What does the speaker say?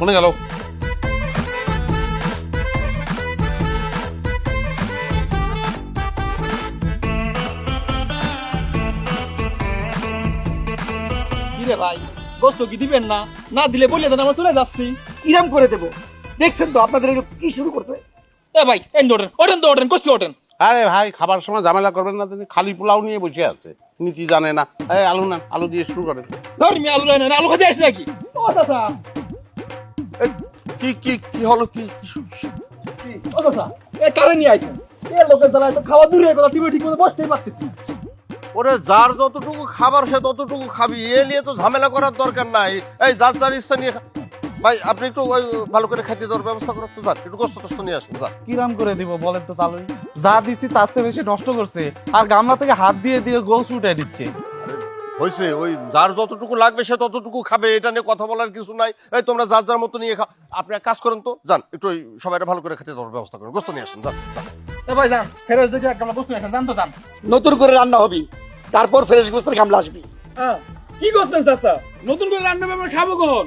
শুনে গেল। কিরে ভাই, গোস্ত কি দিবেন না? না দিলে বললে দেন, আমরা চলে যাচ্ছি। ইরাম করে দেবো। দেখছেন তো আপনাদের কি শুরু করছে। এ ভাই, এই ওঠেন ওঠেন তো, ওঠেন গোস্ত ওঠেন। আরে ভাই, খাবার সময় ঝামেলা করবেন না, তিনি খালি পোলাও নিয়ে বসে আছে, নীতি জানে না। এই আলু না, আলু দিয়ে শুরু করেন। ধর্মী আলু নেন, আলু খাতে আসছে নাকি? ও দাদা, কি কি কি হলো? কি ও দাদা, এ কারে নিয়ে আইছেন? এ লোকের দ্বারা তো খাওয়া দূরের কথা, টিভি ঠিক মতো বসতেই পারতেছি। ওরে যার যতটুকু খাবার সে ততটুকু খাবি, এ নিয়ে তো ঝামেলা করার দরকার নাই। এই যার যার ইচ্ছা নিয়ে ভাই আপনি একটু ওই ভালো করে খাইতে দেওয়ার ব্যবস্থা করো তো, যান একটু গোস্ত টোস্ত নিয়ে আসেন, যান। কিরাম করে দিব বলেন তো চালুই? যা দিছি তার চেয়ে বেশি নষ্ট করছে, আর গামলা থেকে হাত দিয়ে দিয়ে গোস উঠে দিচ্ছে। হয়েছে, ওই যার যতটুকু লাগবে সে ততটুকু খাবে, এটা নিয়ে কথা বলার কিছু নাই। এই তোমরা যার যার মতো নিয়ে খাও। আপনি এক কাজ করেন তো, যান একটু ওই সবাই ভালো করে খেতে দেওয়ার ব্যবস্থা করেন, গোস্ত নিয়ে আসেন, যান যান। এ ভাই যান, ফেরত দেখে এক গামলা গোস্ত নিয়ে আসেন, যান তো যান। নতুন করে রান্না হবি, তারপর ফ্রেশ গোস্তের গামলা আসবি। কি করছেন চাচা? নতুন করে রান্না আমরা খাবো কখন?